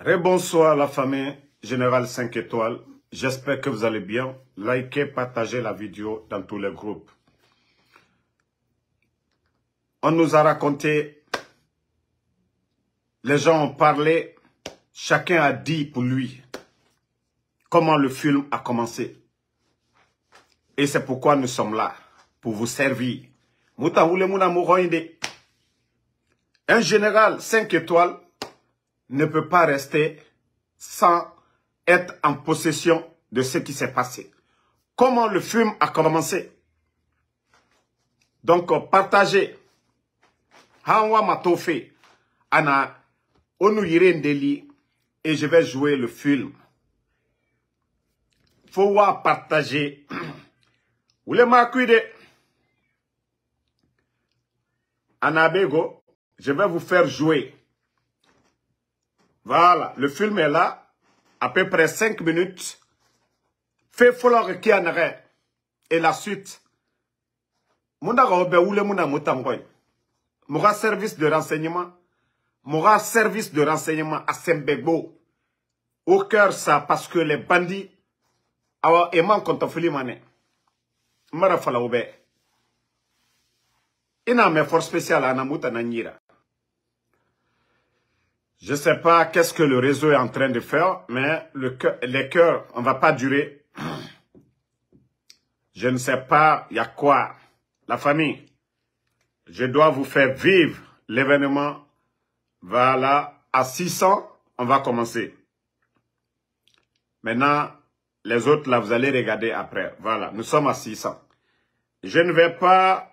Rebonsoir la famille Générale 5 étoiles. J'espère que vous allez bien. Likez, partagez la vidéo dans tous les groupes. On nous a raconté, les gens ont parlé, chacun a dit pour lui comment le film a commencé. Et c'est pourquoi nous sommes là, pour vous servir. Un général 5 étoiles ne peut pas rester sans être en possession de ce qui s'est passé. Comment le film a commencé. Donc, partagez. Hanwa Matofe, Ana, Onuyire Ndeli, et je vais jouer le film. Faut partager. Vous les m'accueillez. Anabego, je vais vous faire jouer. Voilà, le film est là, à peu près 5 minutes. Fait falloir qu'il y en ait. Et la suite. Moura service de renseignement. Moura service de renseignement à Sembego. Au cœur ça, parce que les bandits, awa eman kontofili mane. Mara fala oube. Ina me force spéciale à Namuta Nanyira. Je ne sais pas qu'est-ce que le réseau est en train de faire, mais les cœurs, on ne va pas durer. Je ne sais pas, il y a quoi. La famille, je dois vous faire vivre l'événement. Voilà, à 600, on va commencer. Maintenant, les autres, là, vous allez regarder après. Voilà, nous sommes à 600. Je ne vais pas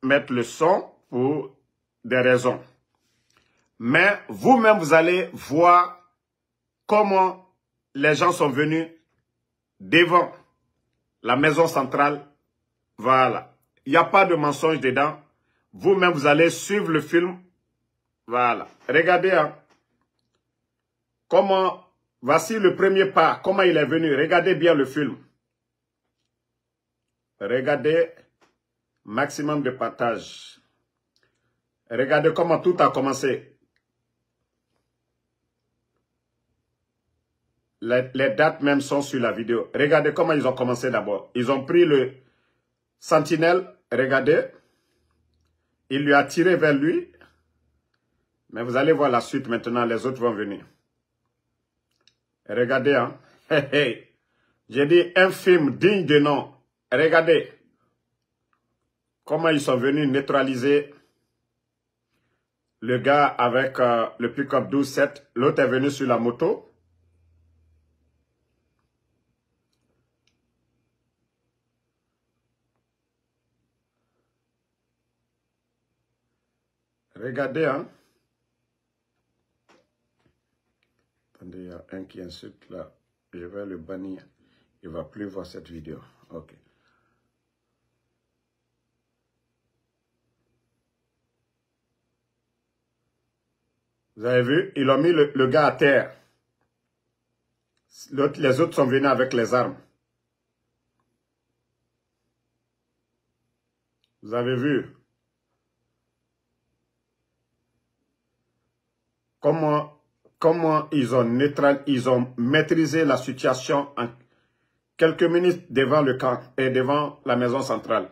mettre le son pour des raisons. Mais vous-même, vous allez voir comment les gens sont venus devant la maison centrale. Voilà. Il n'y a pas de mensonge dedans. Vous-même, vous allez suivre le film. Voilà. Regardez. Hein. Comment, voici le premier pas. Comment il est venu. Regardez bien le film. Regardez. Maximum de partage. Regardez comment tout a commencé. Les dates même sont sur la vidéo. Regardez comment ils ont commencé d'abord. Ils ont pris le sentinelle. Regardez. Il lui a tiré vers lui. Mais vous allez voir la suite maintenant. Les autres vont venir. Regardez. Hein. Hey, hey. J'ai dit un film digne de nom. Regardez. Comment ils sont venus neutraliser le gars avec le pick-up 12-7. L'autre est venu sur la moto. Regardez, hein. Attendez, il y a un qui insulte là. Je vais le bannir. Il ne va plus voir cette vidéo. Ok. Vous avez vu? Ils ont mis le gars à terre. Les autres sont venus avec les armes. Vous avez vu? Comment ils ont maîtrisé la situation en quelques minutes devant le camp et devant la maison centrale.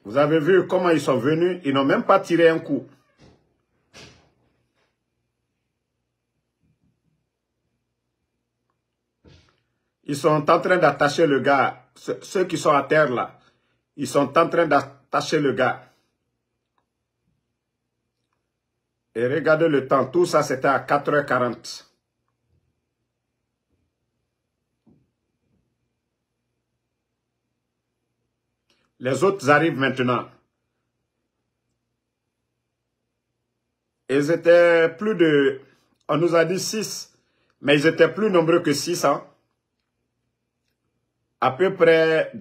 Vous avez vu comment ils sont venus, ils n'ont même pas tiré un coup. Ils sont en train d'attacher le gars. Ceux qui sont à terre là. Ils sont en train d'attacher le gars. Et regardez le temps. Tout ça, c'était à 4h40. Les autres arrivent maintenant. Ils étaient plus de... On nous a dit 6. Mais ils étaient plus nombreux que 6. Hein. À peu près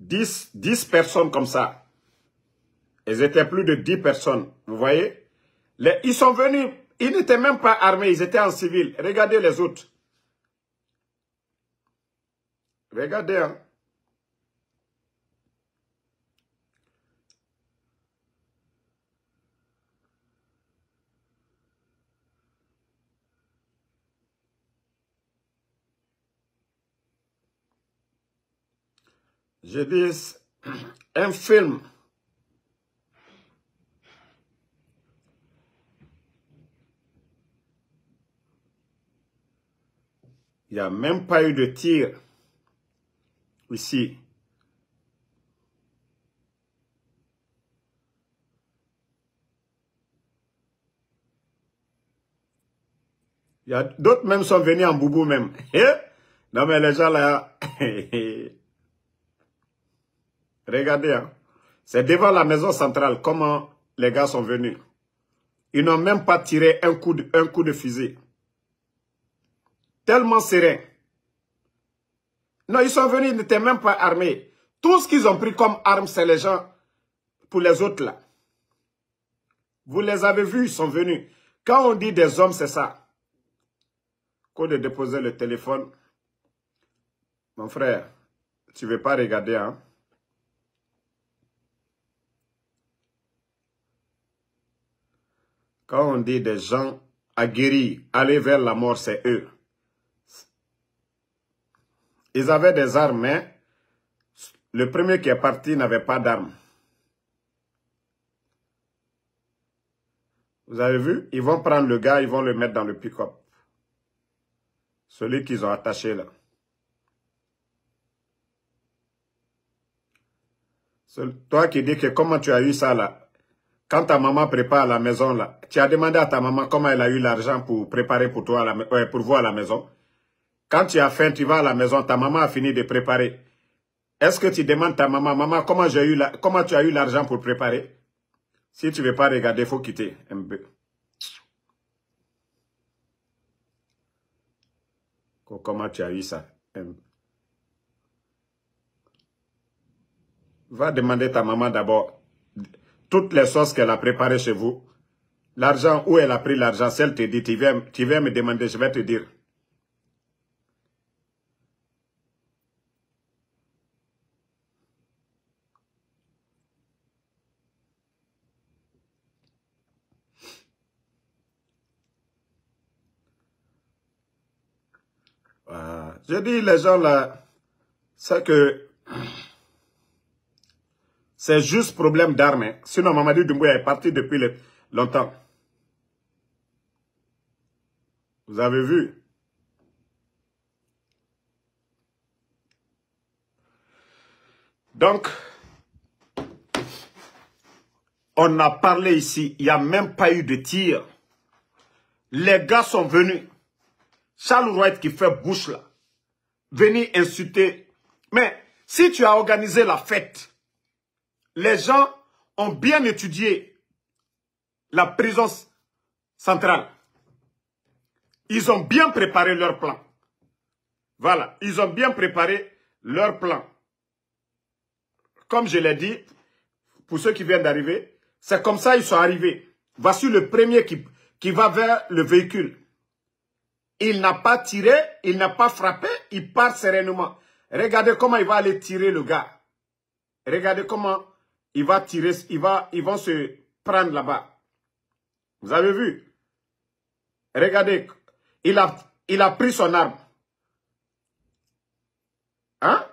10 personnes comme ça. Ils étaient plus de 10 personnes. Vous voyez? Ils sont venus, ils n'étaient même pas armés, ils étaient en civil. Regardez les autres. Regardez, hein. Je dis, un film. Il n'y a même pas eu de tir ici. Il y a d'autres même sont venus en boubou même. Non mais les gens là, regardez, hein. C'est devant la maison centrale comment les gars sont venus. Ils n'ont même pas tiré un coup de fusil. Tellement serein. Non, ils sont venus, ils n'étaient même pas armés. Tout ce qu'ils ont pris comme armes, c'est les gens, pour les autres là. Vous les avez vus, ils sont venus. Quand on dit des hommes, c'est ça. Quand de déposer le téléphone, mon frère, tu ne veux pas regarder, hein? Quand on dit des gens aguerris, aller vers la mort, c'est eux. Ils avaient des armes, mais le premier qui est parti n'avait pas d'armes. Vous avez vu? Ils vont prendre le gars, ils vont le mettre dans le pick-up. Celui qu'ils ont attaché là. Toi qui dis que comment tu as eu ça là? Quand ta maman prépare la maison là, tu as demandé à ta maman comment elle a eu l'argent pour préparer pour toi, pour vous à la maison. Quand tu as faim, tu vas à la maison, ta maman a fini de préparer. Est-ce que tu demandes à ta maman, maman, comment tu as eu l'argent pour préparer? Si tu ne veux pas regarder, il faut quitter un peu. Comment tu as eu ça? Va demander à ta maman d'abord toutes les sauces qu'elle a préparées chez vous. L'argent, où elle a pris l'argent, si elle te dit, tu viens me demander, je vais te dire. Je dis, les gens là, c'est que c'est juste problème d'armes. Hein. Sinon, Mamadi Doumbouya est parti depuis longtemps. Vous avez vu? Donc, on a parlé ici, il n'y a même pas eu de tir. Les gars sont venus. Charles Wright qui fait bouche là, venir insulter. Mais si tu as organisé la fête, les gens ont bien étudié la prison centrale. Ils ont bien préparé leur plan. Voilà, ils ont bien préparé leur plan. Comme je l'ai dit, pour ceux qui viennent d'arriver, c'est comme ça qu'ils sont arrivés. Voici le premier qui va vers le véhicule. Il n'a pas tiré, il n'a pas frappé, il part sereinement. Regardez comment il va aller tirer le gars. Regardez comment il va tirer, ils vont se prendre là-bas. Vous avez vu? Regardez, il a pris son arme. Hein?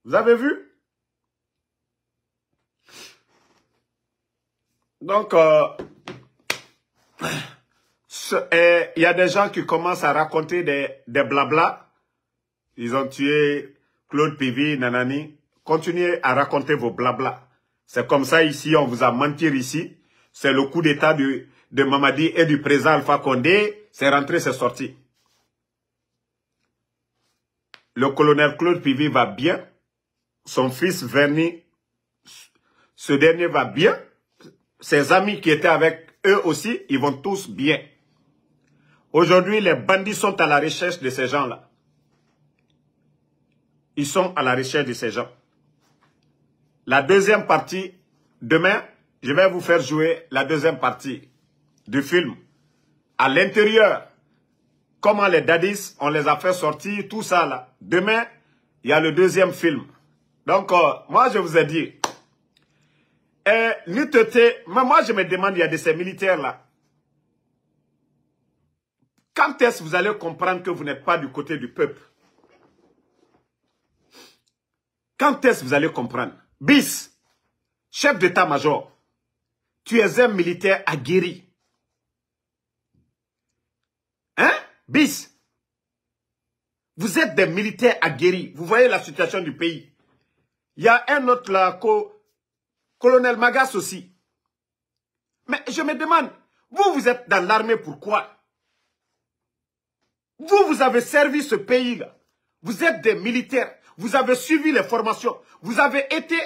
Vous avez vu? Donc, il y a des gens qui commencent à raconter des blabla. Ils ont tué Claude Pivi, nanani. Continuez à raconter vos blabla. C'est comme ça ici, on vous a menti ici. C'est le coup d'état de Mamadi et du président Alpha Condé. C'est rentré, c'est sorti. Le colonel Claude Pivi va bien. Son fils Verny, ce dernier va bien. Ses amis qui étaient avec eux aussi, ils vont tous bien. Aujourd'hui, les bandits sont à la recherche de ces gens-là. Ils sont à la recherche de ces gens. La deuxième partie, demain, je vais vous faire jouer la deuxième partie du film. À l'intérieur, comment les daddies, on les a fait sortir, tout ça là. Demain, il y a le deuxième film. Donc, moi, je vous ai dit, mais moi, je me demande, il y a de ces militaires là. Quand est-ce que vous allez comprendre que vous n'êtes pas du côté du peuple? Quand est-ce que vous allez comprendre? Bis, chef d'état-major, tu es un militaire aguerri. Hein? Bis, vous êtes des militaires aguerris. Vous voyez la situation du pays. Il y a un autre là, colonel Magas aussi. Mais je me demande, vous êtes dans l'armée pourquoi? Vous avez servi ce pays-là. Vous êtes des militaires. Vous avez suivi les formations. Vous avez été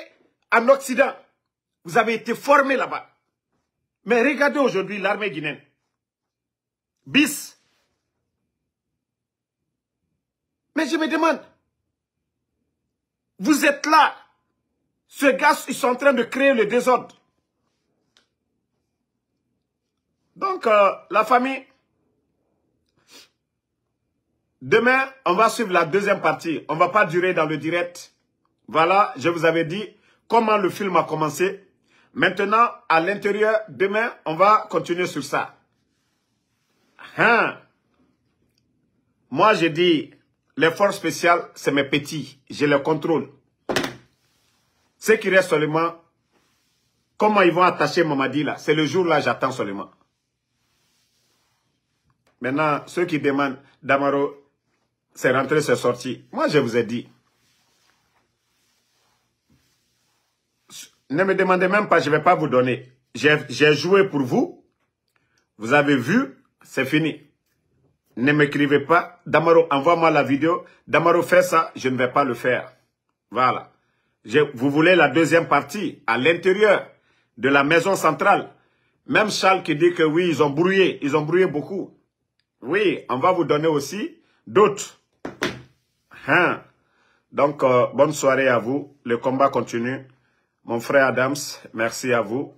en Occident. Vous avez été formés là-bas. Mais regardez aujourd'hui l'armée guinéenne. Bis. Mais je me demande, vous êtes là. Ces gars, ils sont en train de créer le désordre. Donc, la famille, demain, on va suivre la deuxième partie. On ne va pas durer dans le direct. Voilà, je vous avais dit comment le film a commencé. Maintenant, à l'intérieur, demain, on va continuer sur ça. Hein? Moi, j'ai dit, les forces spéciales, c'est mes petits. Je les contrôle. Ce qui reste seulement, comment ils vont attacher Mamadi là, c'est le jour là, j'attends seulement. Maintenant, ceux qui demandent, Damaro, c'est rentré, c'est sorti. Moi, je vous ai dit. Ne me demandez même pas, je ne vais pas vous donner. J'ai joué pour vous. Vous avez vu, c'est fini. Ne m'écrivez pas. Damaro, envoie-moi la vidéo. Damaro, fais ça, je ne vais pas le faire. Voilà. Vous voulez la deuxième partie à l'intérieur de la maison centrale. Même Charles qui dit que oui, ils ont brouillé beaucoup. Oui, on va vous donner aussi d'autres. Hein? Donc, bonne soirée à vous. Le combat continue. Mon frère Adams, merci à vous.